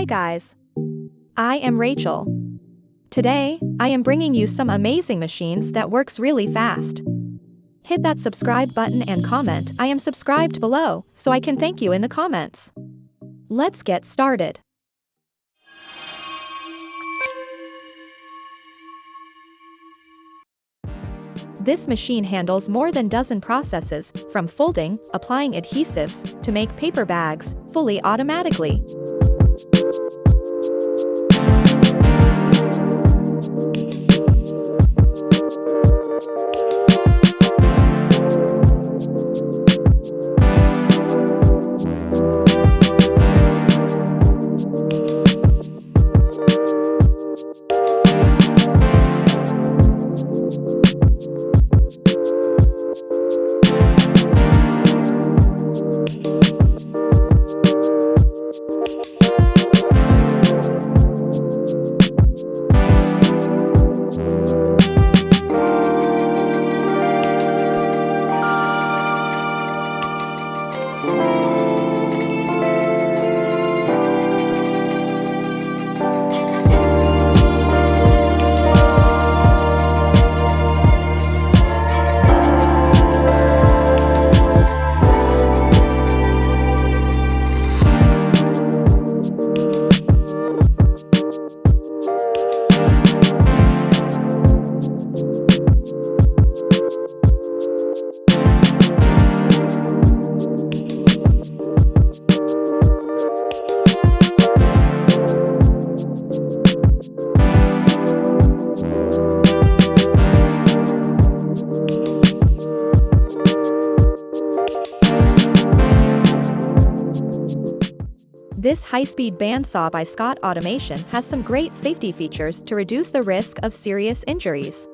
Hi guys. I am Rachel. Today, I am bringing you some amazing machines that works really fast. Hit that subscribe button and comment I am subscribed below so I can thank you in the comments. Let's get started. This machine handles more than dozen processes, from folding, applying adhesives, to make paper bags, fully automatically. This high-speed bandsaw by Scott Automation has some great safety features to reduce the risk of serious injuries.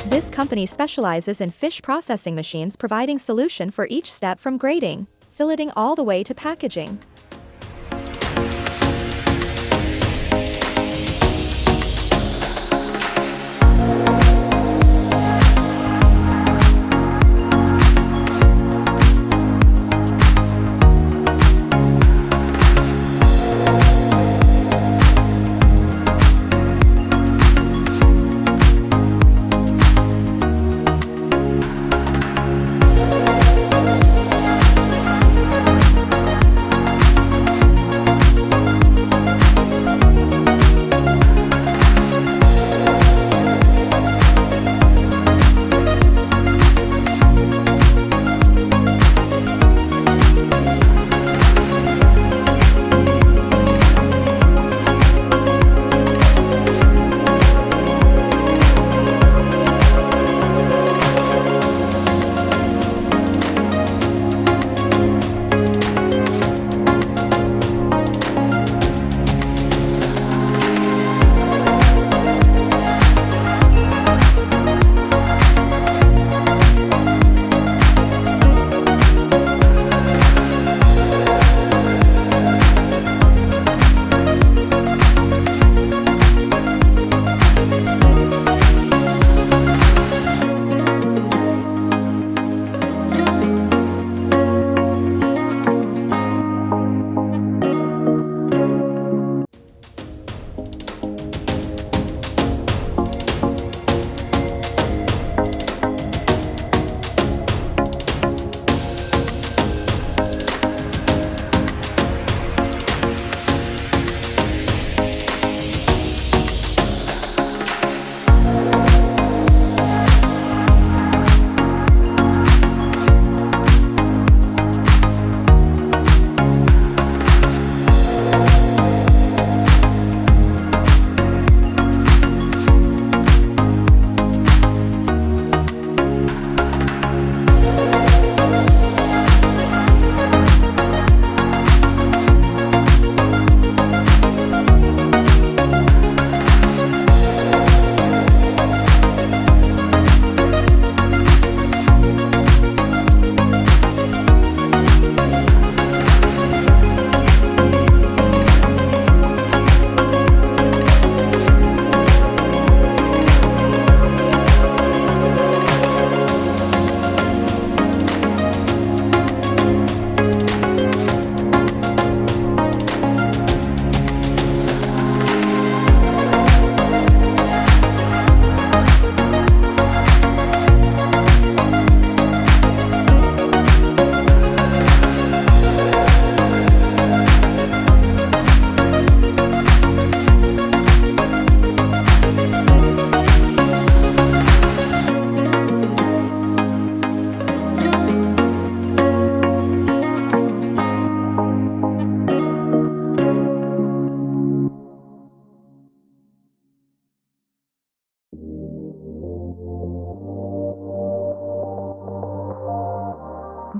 This company specializes in fish processing machines, providing solution for each step from grading, filleting all the way to packaging.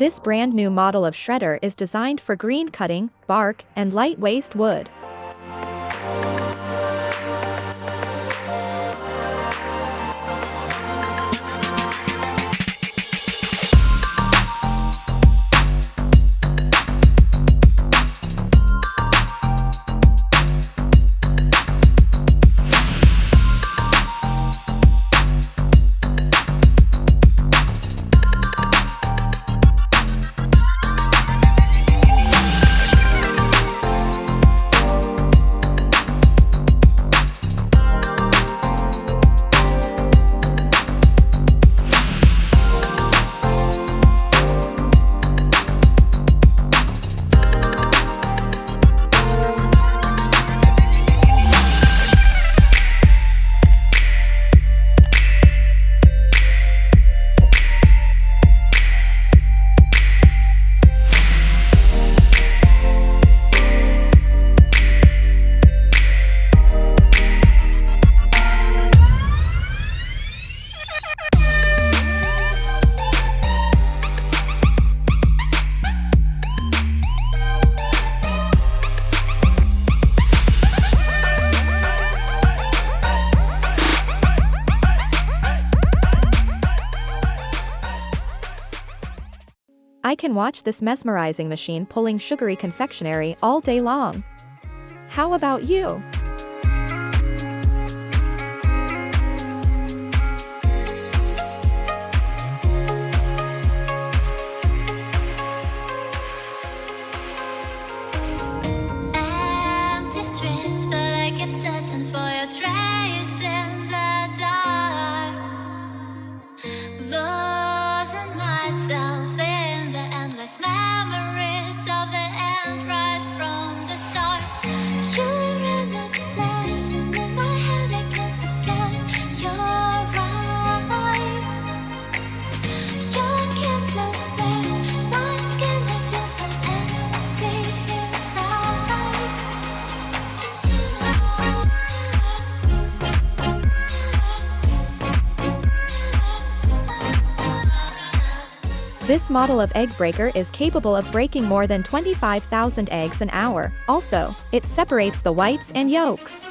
This brand new model of shredder is designed for green cutting, bark, and light waste wood. I can watch this mesmerizing machine pulling sugary confectionery all day long. How about you? Empty streets, but I keep searching for your trace in the dark. Losing myself in the endless memories of the end right from the start. You're an obsession in my head, I can't forget your eyes. Your kisses burn my skin, I feel so empty inside. This model of egg breaker is capable of breaking more than 25,000 eggs an hour. Also, it separates the whites and yolks.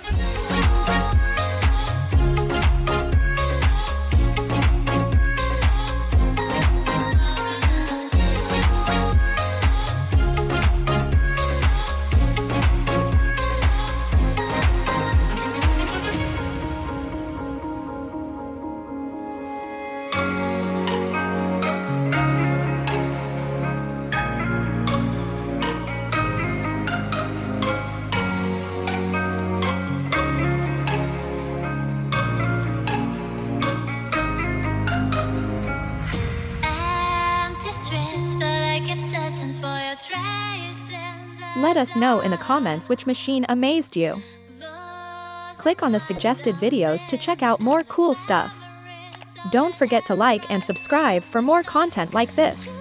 Let us know in the comments which machine amazed you. Click on the suggested videos to check out more cool stuff. Don't forget to like and subscribe for more content like this.